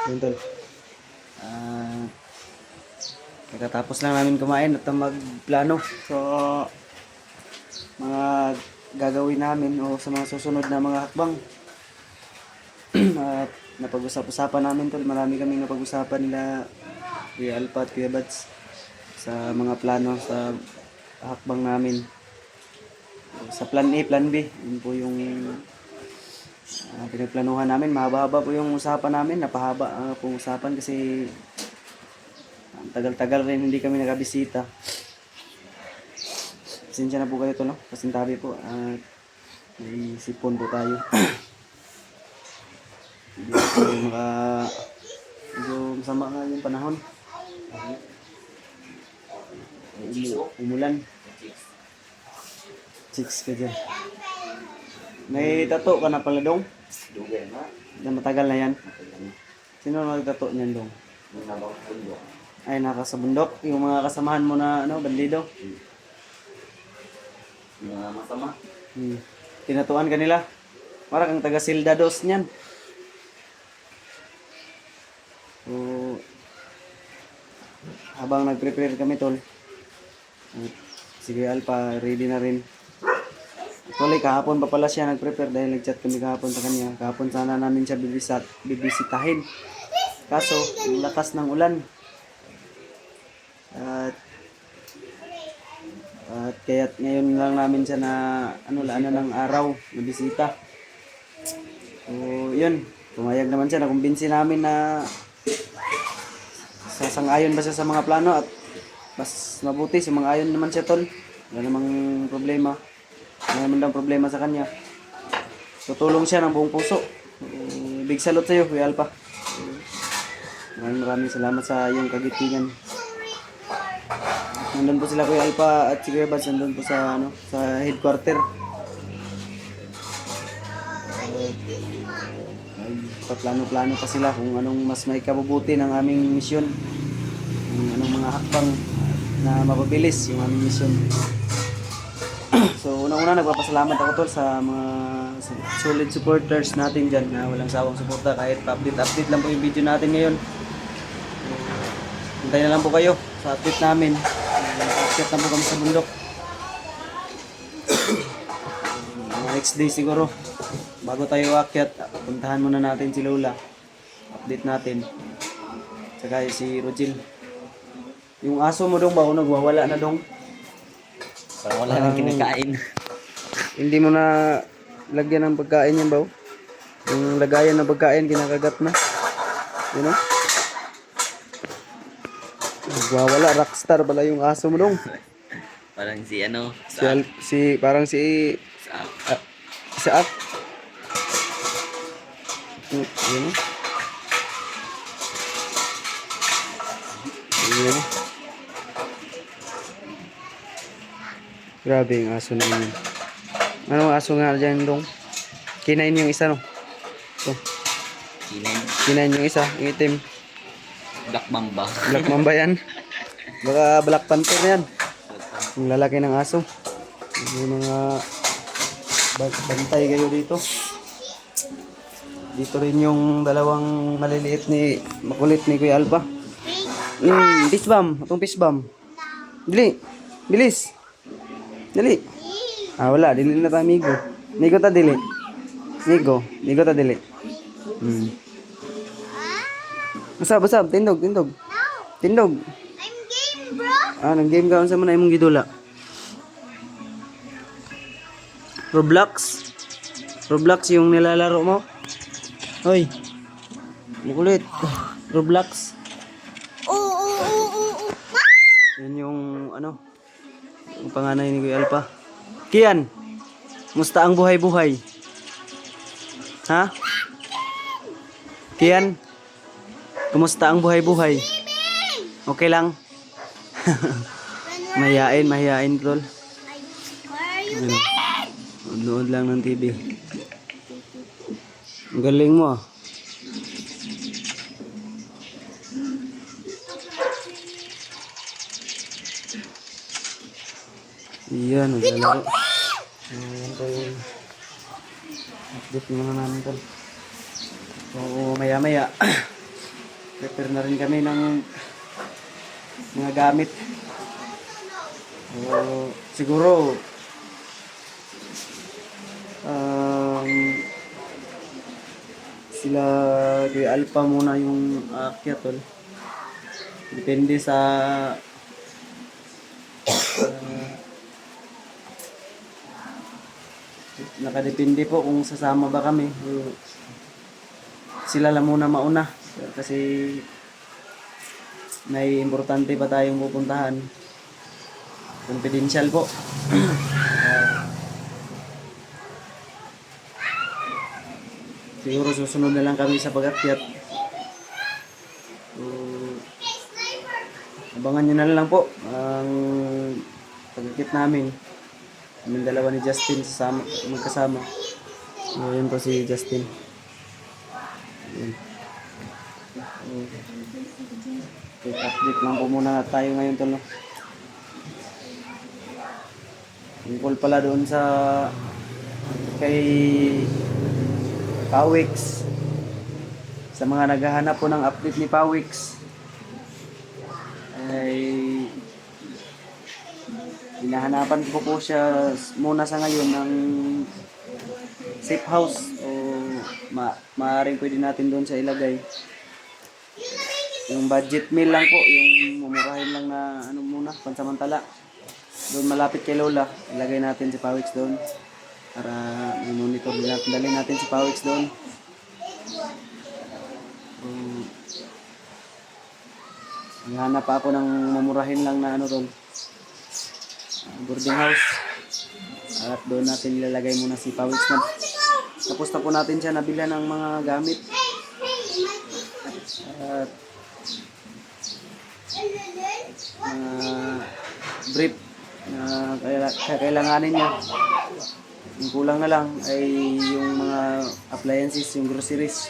Yun tol. Pagkatapos lang namin kumain at magplano so mga gagawin namin o sa mga susunod na mga hakbang. At napag-usap-usapan namin tol, marami kaming napag-usapan nila Kuya Alpa at Kuya Bads sa mga plano sa hakbang namin. Sa plan A, plan B, yun po yung pinagplanuhan namin. Mahaba-haba po yung usapan namin, napahaba po usapan kasi ang tagal-tagal rin hindi kami nakabisita. Pasensya na po kayo tol, no? Pasintabi po at may sipon po tayo. Hindi po medyo masama nga yung panahon. Umulan. Chicks ka dyan. May tato ka na pala dong? Matagal na yan. Sino nagtato niyan dong? Ay, naka sa bundok. Yung mga kasamahan mo na bandido. Mga masama. Tinatuan ka nila. Parang kang taga Sildados niyan. So, habang nag-prepare kami tol, sige Alpa, ready na rin. Actually, kahapon pa pala siya nag-prepare dahil nag-chat kami kahapon sa kanya. Kahapon sana namin siya bibisitahin. Kaso, yung lakas ng ulan. At kaya't ngayon lang namin siya na ng araw na bisita. So, yun. Pumayag naman siya. Nakumbinsi namin na sasang-ayon ba siya sa mga plano at mas mabuti sumang-ayon naman siya tol. Wala namang problema. Wala naman daw problema sa kanya. Tutulong siya ng buong puso. Big salute sa iyo, Kuya Alpa. Maraming salamat sa iyong kagitingan. Nandun po sila Kuya Alpa at si Kuya Bads nandun po sa sa headquarter. Paplano-plano pa sila kung anong mas may kabubuti ng aming misyon. Kung anong mga hakbang na mapabilis yung aming misyon. So unang-una nagpapasalamat ako tol sa mga solid supporters natin dyan na walang sawang suporta kahit pa-update lang po yung video natin ngayon. Hintayin na lang po kayo sa update namin. Akit na po kami sa bundok. Next day siguro. Bago tayo akyat, puntahan muna natin si Lola. Update natin. Saka si Rogel. Yung aso mo dong ba o nagwawala na dong? Parang wala nang kinakain. Hindi mo na lagyan ng pagkain yan ba? Yung lagayan ng pagkain, kinakagat na. You know? Nagwawala, rockstar pala yung aso mo dong. Parang Parang si Isaak. Yun. Yun. Grabe yung aso na yun. Anong aso nga dyan dong? Kinain yung isa no? So, kinain yung isa, yung itim. Black Mamba. Black Mamba yan. Baka Black Panther yan. Yung lalaki ng aso. Yung mga bantay kayo dito. Dito rin yung dalawang makulit ni Kuya Alpa. Fish bomb. Itong fish bomb. Dili. Bilis. Dali. Wala. Dili na tayo, migo. Migo ta dili. Migo. Migo ta dili. Basab. Tindog. Tindog. I'm game, bro. Nang game ka. Unsa man na imong gidula? Roblox yung nilalaro mo? Hoy. Makulit. Roblox. Yan yung yung panganay ni Kuya Alpa. Kian. Musta ang buhay-buhay? Ha? Kian. Kumusta ang buhay-buhay? Okay lang. Mahihain tol. Where are you going? Nood lang ng TV. Ang galing mo ah. Iyan, naglalaro. Ayan tayo. Update muna namin tol. So, maya-maya. prepare na rin kami ng mga gamit. So, siguro sila kay Alpha muna yung aakyat tol. Depende sa nakadepende po kung sasama ba kami. So, sila lang muna mauna kasi may importante pa tayong pupuntahan. Confidential po. Siguro susunod na lang kami sa pag-akyat. So, abangan nyo na lang po ang pag-akyat namin. Kaming dalawa ni Justin magkasama. So, yun po si Justin. Yun. So, update lang po muna tayo ngayon tol. Tungkol pala doon sa kay Pawix. Sa mga naghahanap po ng update ni Pawix ay hinahanapan ko po siya muna sa ngayon ng safe house o maaaring pwede natin doon sa ilagay. Yung budget meal lang po, yung mumurahin lang na ano muna, pansamantala. Doon malapit kay Lola, ilagay natin si Pawix doon para i-monitor din natin, dalhin natin si Pawix doon. Hanap pa ako ng mamurahin lang na ano doon, boarding house, at doon natin ilalagay muna si Pawix na. Tapos na po natin siya nabila ng mga gamit at mga brief na kailanganin niya. Yung kulang na lang ay yung mga appliances, yung groceries.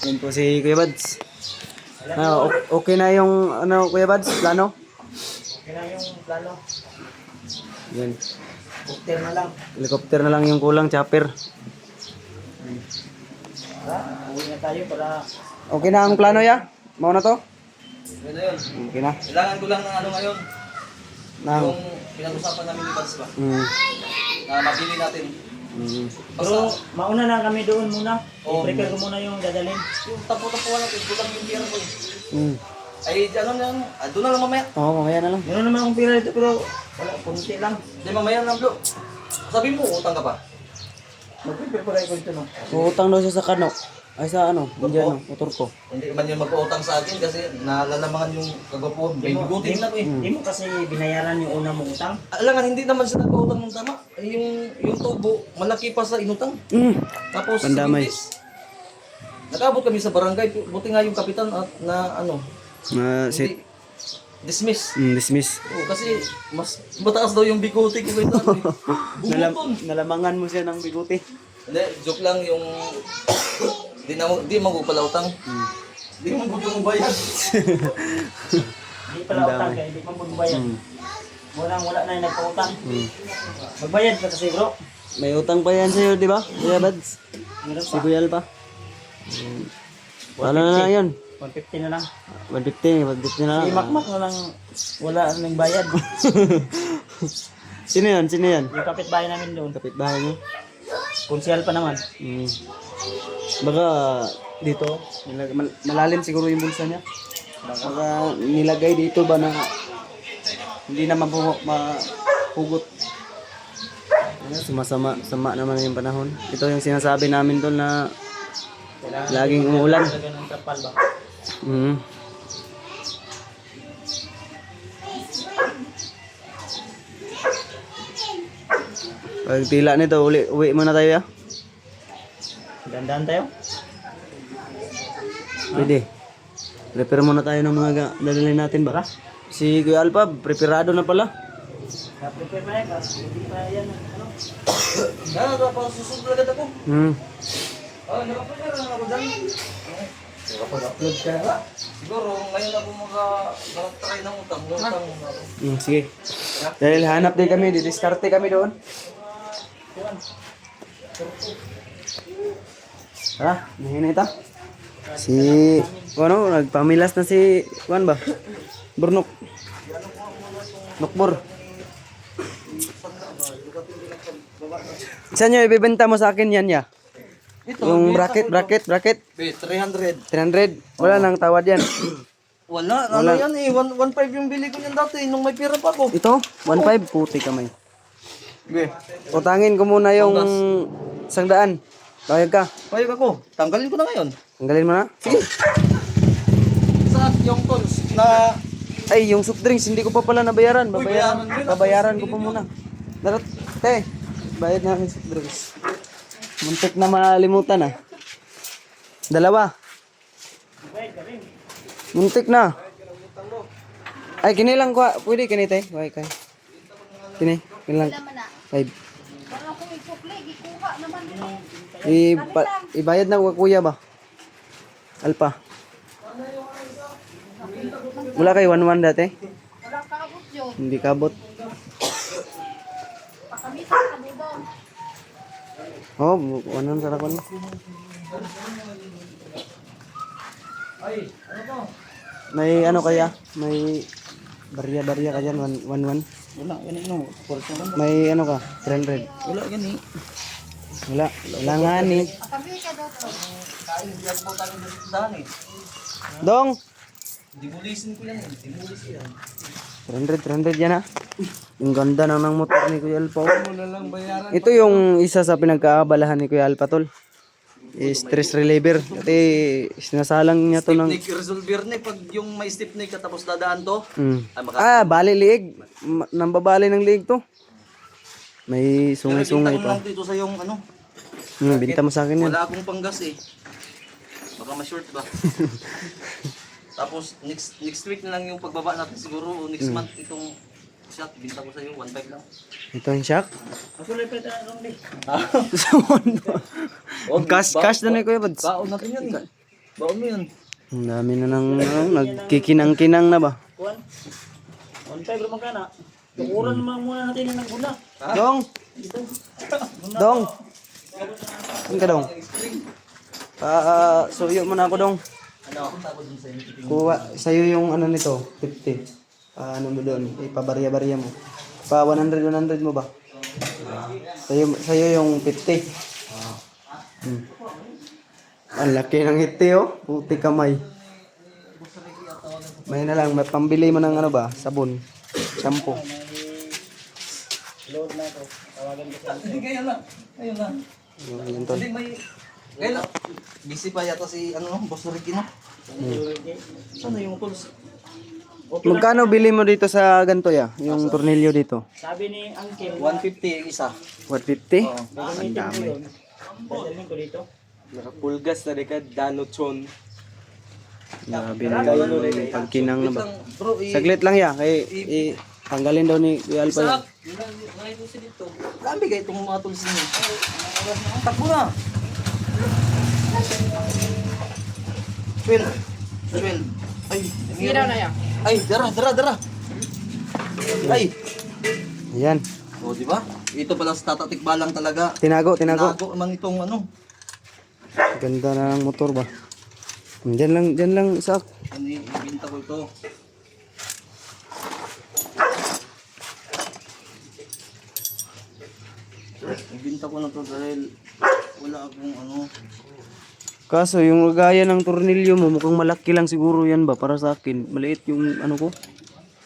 Yan po si Kuya Bads. Okay na yung ano Kuya Bads, plano? Okay na yung plano. Yan. Helicopter na lang. Helicopter na lang yung kulang, chopper. Uwi na tayo para Okay na ang plano ya? Mau na to? Yun na yun. Okay na. Kailangan ko lang ng ano ngayon. Nang. Yung pinag-usapan namin ni Bads ba? Mm. Na mabili natin. Mm. pero mauna na kami doon muna. Oo. I-prepare ko muna yung dadalhin. Yung tapo-tapuan natin, kulang yung pira ko eh. Mm. Ay, ano na lang, doon na lang mamaya. Oo, mamaya na lang. Meron naman akong pira dito pero wala, kunti lang. Hindi, mamaya na lang, bro. Sabi mo, utang ka pa. Mag-prepare pa kayo dito no. Utang daw siya sa kano. Ay sa ano, Indian no, motor ko. Hindi man yun mag-uutang sa akin kasi nalalamangan yung kagapuan. May bigutin na ko eh. Hindi mo kasi binayaran yung una mong utang. Alangan, hindi naman siya nag-uutang ng tama. Yung tubo, malaki pa sa inutang. Mm. Tapos, Pandamay. sa Bindis, nag-abot kami sa barangay. Buti nga yung kapitan at na ano, Sit. hindi, dismiss. Dismiss. Oo, kasi mas mataas daw yung biguti ko ito. Bumuton. Nalamangan mo siya ng bigote. Hindi, joke lang yung di mo pala utang. Di mo yung bayad. Hindi pala utang kaya hindi pa magbayad. Wala na yung nagpautang. Magbayad ka kasi bro. May utang pa yan sa'yo, di ba? Kuya Bads. Meron Si pa. Kuya Alpa. Ano na lang yun? 150 na lang. 150 na lang. Si Makmak na lang wala nang bayad. Sino yan? Sino yan? Yung kapitbahay namin doon. Kapitbahay niyo? Konsyal pa naman. Baka dito, malalim siguro yung bulsa niya. Baka nilagay dito ba na hindi na mahugot. Sama naman yung panahon. Ito yung sinasabi namin doon na laging umuulan. Talaga ng kapal ba? Pag tila nito, uwi muna tayo ya. Dandan tayo. Pwede. Prepare muna tayo ng mga dadalhin natin ba? Si Kuya Alpa, preparado na pala. Prepare na yan. Hindi pa yan. Ano? Susunod agad ako. Nakaprepare na ako dyan. Upload ka na ba? Siguro, ngayon ako mag-try ng utang. Utang muna ako. Sige. Dahil hanap din kami, didiskarte kami doon. Tara, nahinay ta. Si, ano, nagpamilas na si, kuan ba? Burnok. Nukbor. Saan nyo ibibenta mo sa akin yan, ya? Ito, Yung benta bracket. ko ito. 300. 300. Wala nang tawad yan. Wala, ano yan eh. 1.5 yung bili ko niyan dati nung may pira pa ako. Ito, 1.5. Puti kamay. Okay. Utangin ko muna yung 100. Bayad ka. Payag ako. Tanggalin ko na ngayon. Tanggalin mo na. Sige. Sa yung tools na Ay, yung soft drinks, hindi ko pa pala nabayaran. bayaran mo yun. Babayaran ko pa muna. Darat, te, bayad namin soft drinks. Muntik na malimutan ah. 2. Muntik na. Ay, kini lang ko. Pwede kini te. Why kay? Kini lang. 5. Ibayad na ko kuya ba? Alpa. Wala kay 1-1 dati? Wala ka abot yun. Hindi kabot. Pakamitan ka mo doon. Oh, 1-1 sa rakon. May ano kaya? May barya-barya ka dyan, 1-1. wala yan eh, no. Portion lang. May ano ka? 300. Wala yan eh. Wala nga ni. Pakami ka doon. Kain hindi ako tayo daan eh. Dong! Dimulisin ko yan eh. Dimulisin yan. 300 yan ah. Yung ganda ng motor ni Kuya Alpa. Wala lang bayaran. Ito yung isa sa pinagkaabalahan ni Kuya Alpa tol. Stress reliever. Kasi sinasalang niya to ng... Stepnick resolver na eh. Pag yung may stepnick tapos dadaan to. Ay, Bali liig. Nambabali ng liig to. May sungay-sungay Pinta ko pa. lang dito sa yung ano. Binta mo sa akin yan. Wala akong panggas eh. Baka ma-short ba? Tapos next week na lang yung pagbaba natin siguro o next month itong shot binta ko sa iyo 1.5 lang. Ito yung shock. Ako lang pwede na lang din. Cash na na Kuya Bads. Baon natin yan eh. Baon mo yun. Ang dami na ng nagkikinang-kinang na ba? Kuhan. 1.5 naman ka na. Tukuran naman muna natin yung nagbuna. Dong! Dong! Saan ka dong? Suyo mo na ako dong. Kuha sa'yo yung ano nito, 50. Ano mo doon, ipabarya-barya mo. Pa 100 mo ba? Sa'yo yung 50. Ang laki ng ngiti oh, puti kamay. May na lang, may pambili mo ng ano ba, sabon, shampoo. Load na ito. Tawagan ko sa Hindi kaya na. Ayun na. Yun tol. Hindi may kaya na. Busy pa yata si ano Boss Ricky no. Saan na yung tools? Magkano bili mo dito sa ganito ya? Yung tornilyo dito? Sabi ni Uncle, 150 yung isa. 150? gagamitin ko yun. Dadalhin ko dito. Nakapulgas na dekad Danochon. Grabe na yung pagkinang na ba? Bro, Saglit lang ya, kay tanggalin daw ni Kuya Alpa yan. Dami kayo itong mga tools niyo. Takbo na. 12. Ay, Sira na yan. ay, dara. Ay. Ayan, O, di ba? Ito pala sa tatatik balang talaga. tinago. Nago man itong ano. Ganda na ng motor ba? Diyan lang isa. Ibinta ko ito. Ibinta ko na to dahil wala akong ano. Kaso yung gaya ng tornilyo mo, mukhang malaki lang siguro yan ba para sa akin. Maliit yung ano ko.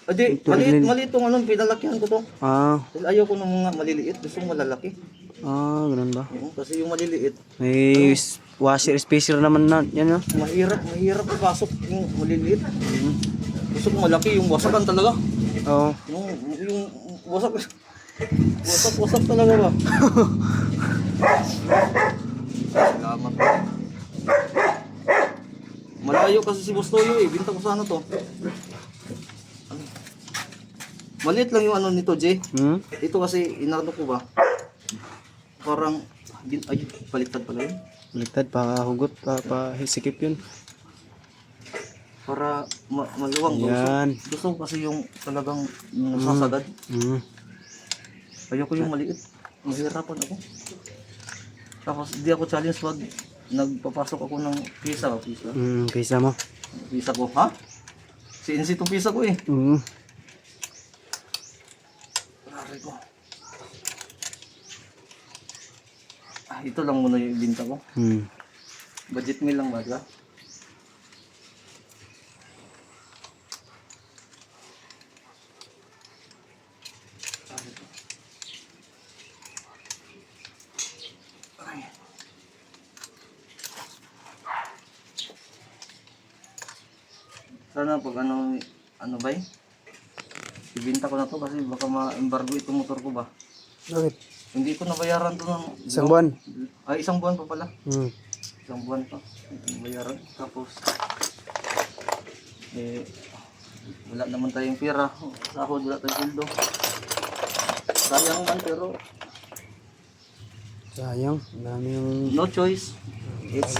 Adi, maliit tong ano, pinalakihan ko to. Dahil ayaw ko ng mga maliliit, gusto kong malalaki. Ganun ba? Oo, kasi yung maliliit, May washer spacer naman na yan no? mahirap ipasok yung maliliit. Gusto ko malaki, yung wasakan talaga. Oo. Yung wasak talaga ba? Salamat. Malayo kasi si Boss Toyo eh, binta ko sa ano to. Maliit lang yung ano nito, Jay. Ito kasi inarno ko ba? Parang ay baliktad pala yun. Baliktad, pahugot, pahisikip yun. Para maluwang Yan. gusto ko kasi yung talagang nasasagad. Ayoko yung maliit. Mahirapan ako. Tapos di ako challenge wag nagpapasok ako ng pisa. Pisa mo. Pisa ko, ha? CNC itong pisa ko eh. Aray ko. Ito lang muna yung ibinta ko. Budget meal lang ba, diba? Sana pag ano ba ibinta ko na to kasi baka ma-embargo itong motor ko ba. Bakit? Hindi ko nabayaran to ng Isang buwan. Ay, isang buwan pa pala. Hmm. Isang buwan pa. Nabayaran. Tapos, wala naman tayong pera. Sahod, wala tayong sildo. Sayang man pero Sayang. Dami yung... no choice. It's